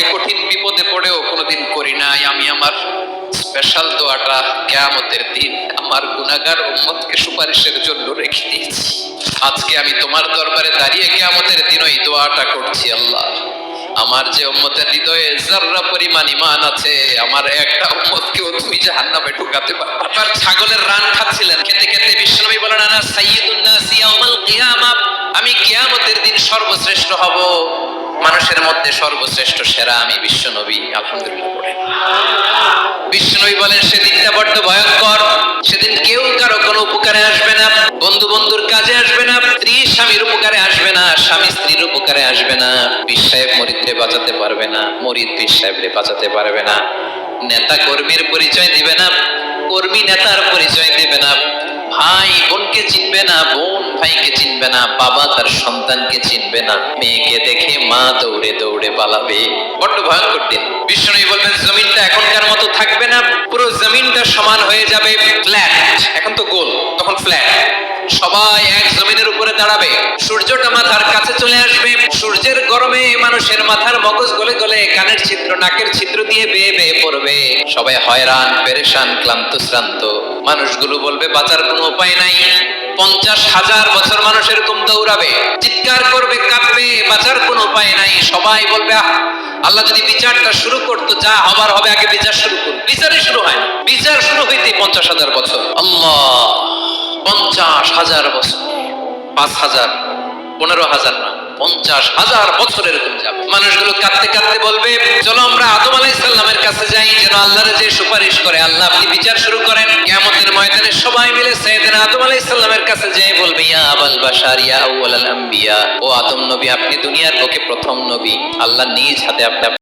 আগে কঠিন বিপদে পড়েও কোনোদিন করি নাই। আমি আমার স্পেশাল দোয়াটা কিয়ামতের দিন আমার গুনাহগার উম্মতকে সুপারিশের জন্য রেখে দিয়েছি। আজকে আমি তোমার দরবারে দাঁড়িয়ে কিয়ামতের দিন ওই দোয়াটা করছি। আল্লাহ, আমার যে উম্মতের হৃদয়ে যাররা পরিমাণ ঈমান আছে, আমার একটা উম্মতকেও তুমি জাহান্নামে ঢোকাতে পারবে। আপনার ছাগলের রান খাচ্ছিলেন, খেতে খেতে বিশ্বনবী বলেন, আনা সাইয়্যিদুন নাস ইয়াউমাল কিয়ামা, আমি কিয়ামতের দিন সর্বশ্রেষ্ঠ হব, মানুষের মধ্যে সর্বশ্রেষ্ঠ সেরা আমি বিশ্বনবী। আলহামদুলিল্লাহ পড়েন। বিশ্বনবী বলেন, সেদিনটা বড্ড ভয়ঙ্কর। সেদিন কেউ কারো কোনো উপকারে আসবে না, বন্ধু বন্ধুর কাজে আসবে না, স্ত্রী স্বামীর উপকারে আসবে না, স্বামী স্ত্রীর উপকারে আসবে না, পীর সাহেব মুরিদকে বাঁচাতে পারবে না, মুরিদ পীর সাহেবরে বাঁচাতে পারবে না, নেতা কর্মীর পরিচয় দিবে না, কর্মী নেতার পরিচয় দিবে না, ভাই বোনকে চিনবে না, বোন ভাইকে চিনবে না, বাবা তার সন্তানকে চিনবে না, মেয়েকে দেখে মা দৌড়ে দৌড়ে পালাবে। বড্ড ভয়ঙ্কর দিন। বিষ্ণু বলবেন, জমিনটা এখনকার মতো থাকবে না, পুরো জমিনটা সমান হয়ে যাবে ফ্ল্যাট। এখন তো গোল, তখন ফ্ল্যাট। সবাই এক জমিনের উপরে দাঁড়াবে, সূর্যটা মাথার কাছে চলে আসবে, সূর্যের গরমে মানুষের মাথার মগজ গলে গলে কানের ছিদ্র নাকের ছিদ্র দিয়ে বেয়ে বেয়ে পড়বে। সবাই হয়রান পেরেশান ক্লান্ত শ্রান্ত। মানুষগুলো বলবে বাঁচার কোনো উপায় নাই। 50,000 বছর মানুষ এরকম দৌড়াবে, চিৎকার করবে, কাঁদবে, বাঁচার কোনো উপায় নাই। সবাই বলবে, আল্লাহ যদি বিচারটা শুরু করতো, যা হবার হবে, আগে বিচার শুরু করুন। বিচারই শুরু হয় না। বিচার শুরু হইতে 50,000 বছর। আল্লাহ, 50,000 বছর, 5,000, 15,000 না, 50,000 বছর এরকম যাবে। মানুষগুলো কাঁদতে কাঁদতে বলবে, চলো আমরা আদম আলাইহিস সালামের কাছে যাই, যেন আল্লাহর যে সুপারিশ করে, আল্লাহ আপনি বিচার শুরু করেন। কিয়ামতের ময়দানে সবাই মিলে সাইয়েদনা আদম আলাইহিস সালামের কাছে যেয়ে বলবে, ইয়া আবাল বাশার ইয়া আউয়ালাল আম্বিয়া, ও আদম নবী, আপনি দুনিয়ার বুকে প্রথম নবী, আল্লাহ নিজ হাতে আপনি